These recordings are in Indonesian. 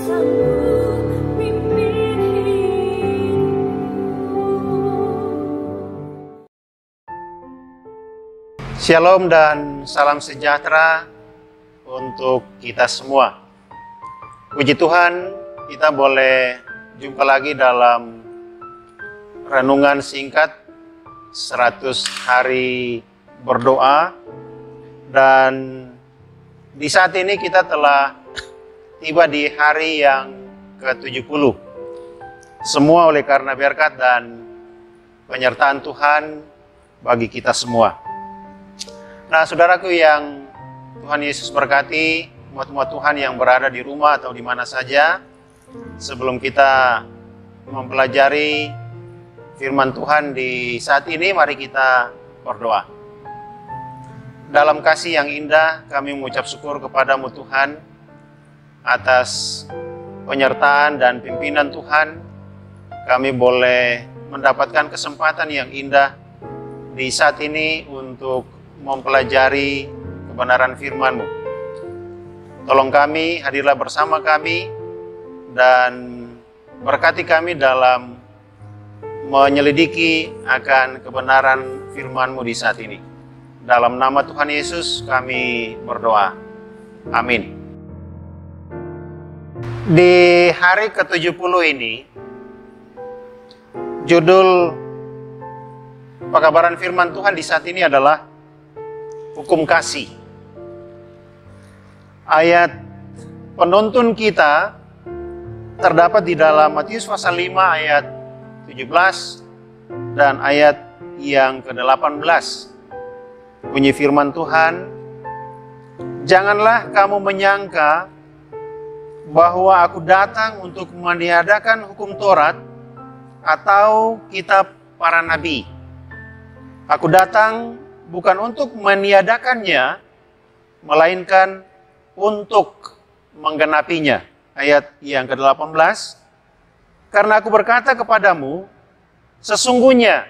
Shalom dan salam sejahtera untuk kita semua. Puji Tuhan, kita boleh jumpa lagi dalam renungan singkat 100 hari berdoa. Dan di saat ini kita telah tiba di hari yang ke-70. Semua oleh karena berkat dan penyertaan Tuhan bagi kita semua. Nah, saudaraku yang Tuhan Yesus berkati, umat-umat Tuhan yang berada di rumah atau di mana saja, sebelum kita mempelajari firman Tuhan di saat ini, mari kita berdoa. Dalam kasih yang indah, kami mengucap syukur kepadamu Tuhan, atas penyertaan dan pimpinan Tuhan. Kami boleh mendapatkan kesempatan yang indah di saat ini untuk mempelajari kebenaran firman-Mu. Tolong kami, hadirlah bersama kami, dan berkati kami dalam menyelidiki akan kebenaran firman-Mu di saat ini. Dalam nama Tuhan Yesus kami berdoa. Amin. Di hari ke-70 ini, judul pekabaran firman Tuhan di saat ini adalah hukum kasih. Ayat penuntun kita terdapat di dalam Matius pasal 5 ayat 17 dan ayat yang ke-18. Bunyi firman Tuhan, "Janganlah kamu menyangka bahwa aku datang untuk meniadakan hukum Taurat atau kitab para nabi. Aku datang bukan untuk meniadakannya, melainkan untuk menggenapinya." Ayat yang ke-18, "Karena aku berkata kepadamu, sesungguhnya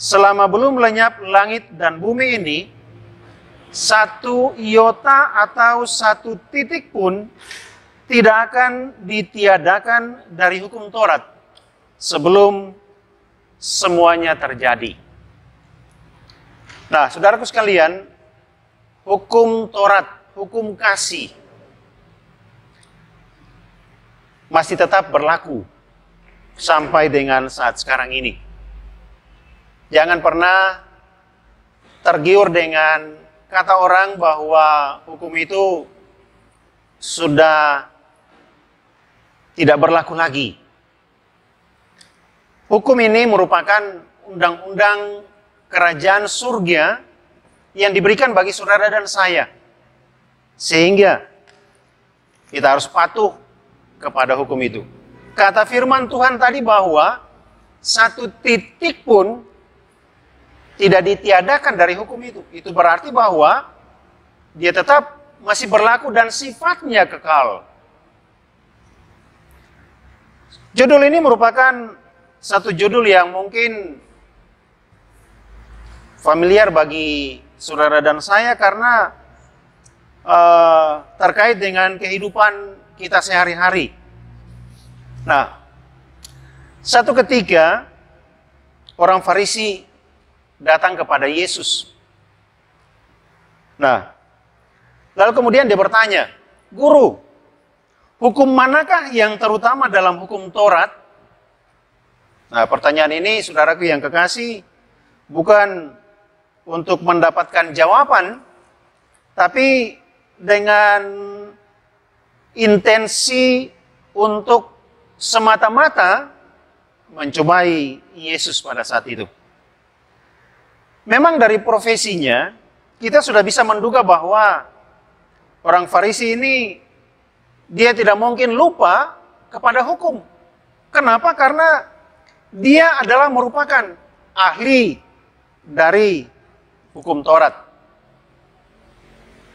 selama belum lenyap langit dan bumi ini, satu iota atau satu titik pun tidak akan ditiadakan dari hukum Taurat sebelum semuanya terjadi." Nah, saudaraku sekalian, hukum Taurat, hukum kasih masih tetap berlaku sampai dengan saat sekarang ini. Jangan pernah tergiur dengan kata orang bahwa hukum itu sudah tidak berlaku lagi. Hukum ini merupakan undang-undang kerajaan surga yang diberikan bagi saudara dan saya. Sehingga kita harus patuh kepada hukum itu. Kata firman Tuhan tadi bahwa satu titik pun tidak ditiadakan dari hukum itu. Itu berarti bahwa dia tetap masih berlaku dan sifatnya kekal. Judul ini merupakan satu judul yang mungkin familiar bagi saudara dan saya karena terkait dengan kehidupan kita sehari-hari. Nah, satu ketika orang Farisi datang kepada Yesus. Nah, lalu kemudian dia bertanya, "Guru, hukum manakah yang terutama dalam hukum Taurat?" Nah, pertanyaan ini, saudaraku yang kekasih, bukan untuk mendapatkan jawaban, tapi dengan intensi untuk semata-mata mencobai Yesus pada saat itu. Memang dari profesinya, kita sudah bisa menduga bahwa orang Farisi ini, dia tidak mungkin lupa kepada hukum. Kenapa? Karena dia adalah merupakan ahli dari hukum Taurat.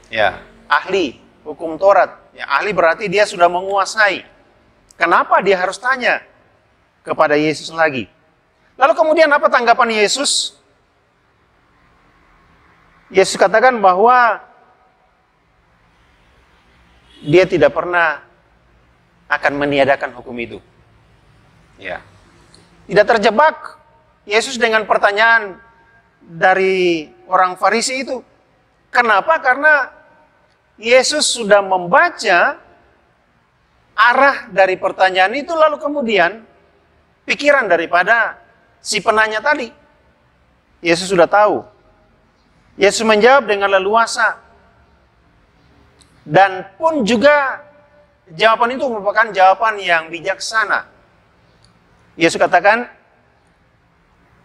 Ya, ahli hukum Taurat. Ya, ahli berarti dia sudah menguasai. Kenapa dia harus tanya kepada Yesus lagi? Lalu kemudian apa tanggapan Yesus? Yesus katakan bahwa dia tidak pernah akan meniadakan hukum itu. Ya. Tidak terjebak Yesus dengan pertanyaan dari orang Farisi itu. Kenapa? Karena Yesus sudah membaca arah dari pertanyaan itu, lalu kemudian pikiran daripada si penanya tadi. Yesus sudah tahu. Yesus menjawab dengan leluasa. Dan pun juga jawaban itu merupakan jawaban yang bijaksana. Yesus katakan,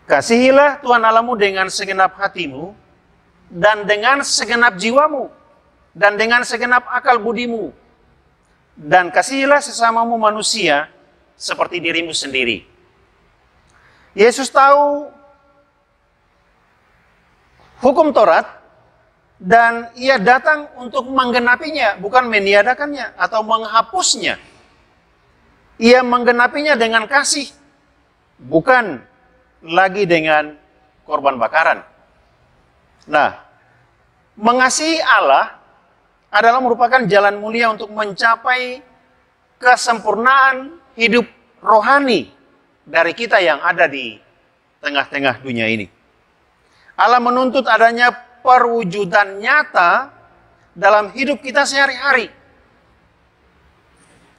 kasihilah Tuhan Allahmu dengan segenap hatimu, dan dengan segenap jiwamu, dan dengan segenap akal budimu, dan kasihilah sesamamu manusia seperti dirimu sendiri. Yesus tahu hukum Taurat, dan ia datang untuk menggenapinya, bukan meniadakannya atau menghapusnya. Ia menggenapinya dengan kasih, bukan lagi dengan korban bakaran. Nah, mengasihi Allah adalah merupakan jalan mulia untuk mencapai kesempurnaan hidup rohani dari kita yang ada di tengah-tengah dunia ini. Allah menuntut adanya perwujudan nyata dalam hidup kita sehari-hari.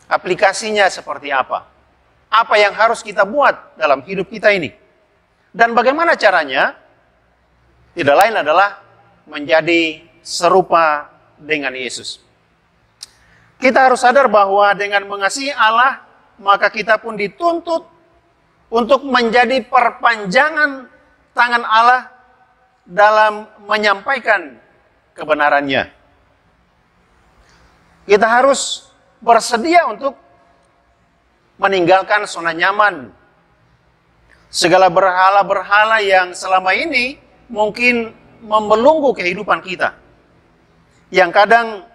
Aplikasinya seperti apa? Apa yang harus kita buat dalam hidup kita ini? Dan bagaimana caranya? Tidak lain adalah menjadi serupa dengan Yesus. Kita harus sadar bahwa dengan mengasihi Allah, maka kita pun dituntut untuk menjadi perpanjangan tangan Allah dalam menyampaikan kebenarannya. Kita harus bersedia untuk meninggalkan zona nyaman. Segala berhala-berhala yang selama ini mungkin membelenggu kehidupan kita, yang kadang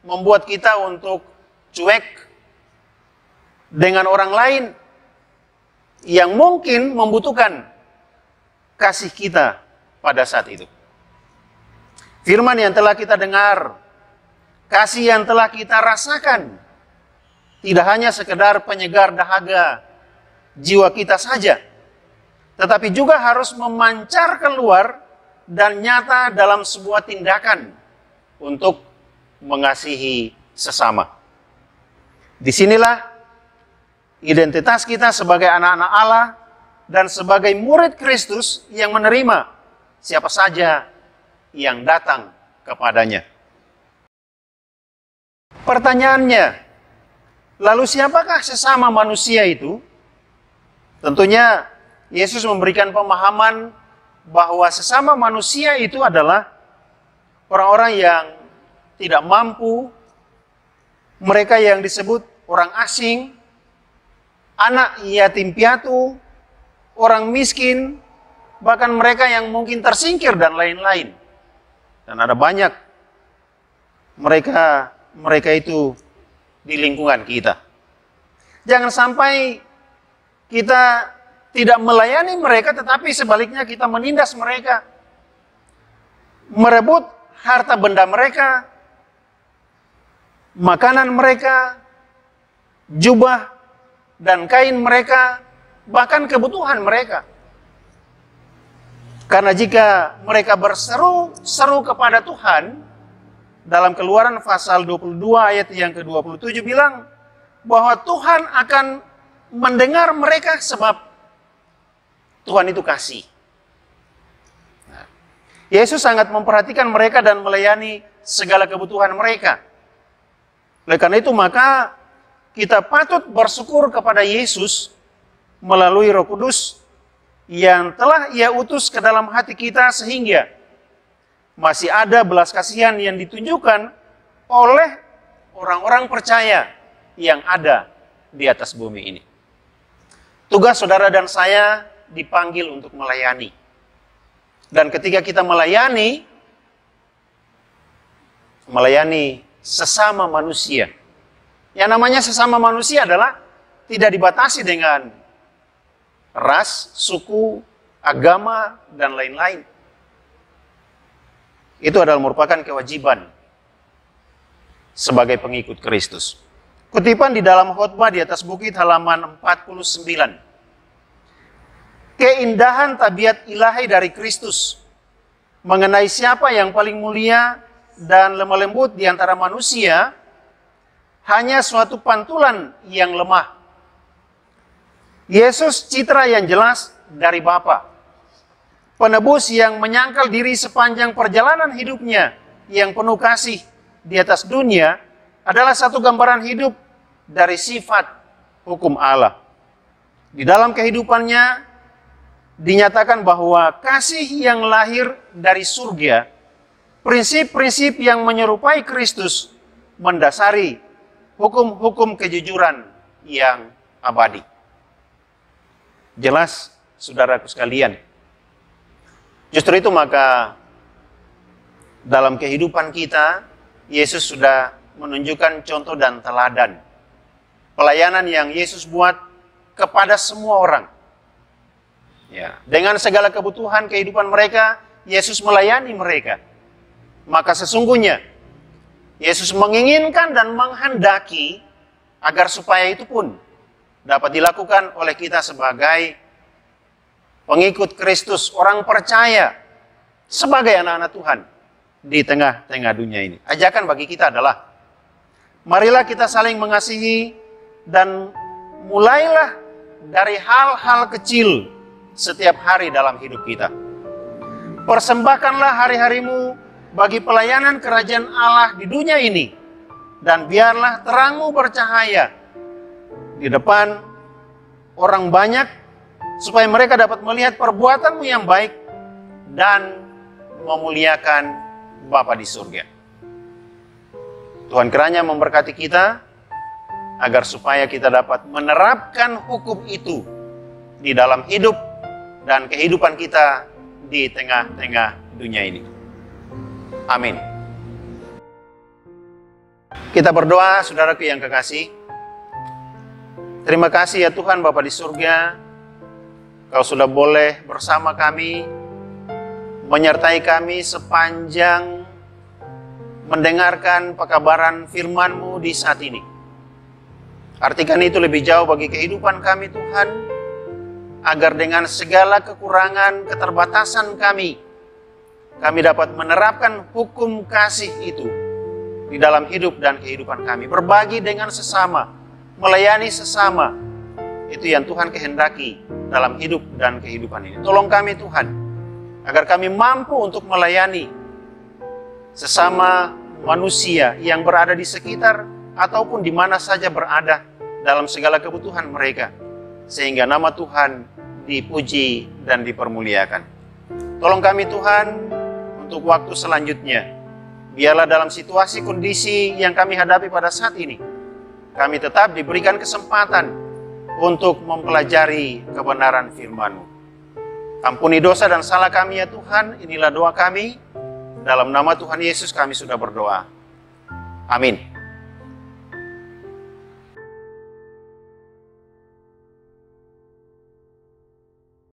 membuat kita untuk cuek dengan orang lain yang mungkin membutuhkan kasih kita pada saat itu. Firman yang telah kita dengar, kasih yang telah kita rasakan, tidak hanya sekedar penyegar dahaga jiwa kita saja, tetapi juga harus memancar keluar dan nyata dalam sebuah tindakan untuk mengasihi sesama. Disinilah identitas kita sebagai anak-anak Allah dan sebagai murid Kristus yang menerima siapa saja yang datang kepadanya. Pertanyaannya, lalu siapakah sesama manusia itu? Tentunya Yesus memberikan pemahaman bahwa sesama manusia itu adalah orang-orang yang tidak mampu, mereka yang disebut orang asing, anak yatim piatu, orang miskin, bahkan mereka yang mungkin tersingkir dan lain-lain. Dan ada banyak mereka itu di lingkungan kita. Jangan sampai kita tidak melayani mereka, tetapi sebaliknya kita menindas mereka, merebut harta benda mereka, makanan mereka, jubah dan kain mereka, bahkan kebutuhan mereka. Karena jika mereka berseru-seru kepada Tuhan, dalam Keluaran pasal 22 ayat yang ke-27 bilang bahwa Tuhan akan mendengar mereka sebab Tuhan itu kasih. Nah, Yesus sangat memperhatikan mereka dan melayani segala kebutuhan mereka. Oleh karena itu maka kita patut bersyukur kepada Yesus melalui Roh Kudus yang telah Ia utus ke dalam hati kita, sehingga masih ada belas kasihan yang ditunjukkan oleh orang-orang percaya yang ada di atas bumi ini. Tugas saudara dan saya dipanggil untuk melayani. Dan ketika kita melayani sesama manusia. Yang namanya sesama manusia adalah tidak dibatasi dengan ras, suku, agama, dan lain-lain. Itu adalah merupakan kewajiban sebagai pengikut Kristus. Kutipan di dalam khotbah di atas bukit halaman 49. Keindahan tabiat ilahi dari Kristus mengenai siapa yang paling mulia dan lemah lembut di antara manusia hanya suatu pantulan yang lemah. Yesus citra yang jelas dari Bapa. Penebus yang menyangkal diri sepanjang perjalanan hidupnya yang penuh kasih di atas dunia adalah satu gambaran hidup dari sifat hukum Allah. Di dalam kehidupannya dinyatakan bahwa kasih yang lahir dari surga, prinsip-prinsip yang menyerupai Kristus mendasari hukum-hukum kejujuran yang abadi. Jelas, saudaraku sekalian. Justru itu maka dalam kehidupan kita, Yesus sudah menunjukkan contoh dan teladan. Pelayanan yang Yesus buat kepada semua orang. Ya, dengan segala kebutuhan kehidupan mereka, Yesus melayani mereka. Maka sesungguhnya, Yesus menginginkan dan menghendaki agar supaya itu pun dapat dilakukan oleh kita sebagai pengikut Kristus, orang percaya, sebagai anak-anak Tuhan di tengah-tengah dunia ini. Ajakan bagi kita adalah, marilah kita saling mengasihi dan mulailah dari hal-hal kecil setiap hari dalam hidup kita. Persembahkanlah hari-harimu bagi pelayanan kerajaan Allah di dunia ini, dan biarlah terangmu bercahaya di depan orang banyak, supaya mereka dapat melihat perbuatanmu yang baik dan memuliakan Bapa di surga. Tuhan kiranya memberkati kita agar supaya kita dapat menerapkan hukum itu di dalam hidup dan kehidupan kita di tengah-tengah dunia ini. Amin. Kita berdoa, saudaraku yang kekasih. Terima kasih ya Tuhan Bapa di surga, Kau sudah boleh bersama kami, menyertai kami sepanjang mendengarkan pekabaran firman-Mu di saat ini. Artikan itu lebih jauh bagi kehidupan kami Tuhan, agar dengan segala kekurangan, keterbatasan kami dapat menerapkan hukum kasih itu di dalam hidup dan kehidupan kami. Berbagi dengan sesama, melayani sesama, itu yang Tuhan kehendaki dalam hidup dan kehidupan ini. Tolong kami Tuhan, agar kami mampu untuk melayani sesama manusia yang berada di sekitar ataupun di mana saja berada dalam segala kebutuhan mereka, sehingga nama Tuhan dipuji dan dipermuliakan. Tolong kami Tuhan untuk waktu selanjutnya, biarlah dalam situasi kondisi yang kami hadapi pada saat ini, kami tetap diberikan kesempatan untuk mempelajari kebenaran firman-Mu. Ampuni dosa dan salah kami ya Tuhan, inilah doa kami. Dalam nama Tuhan Yesus kami sudah berdoa. Amin.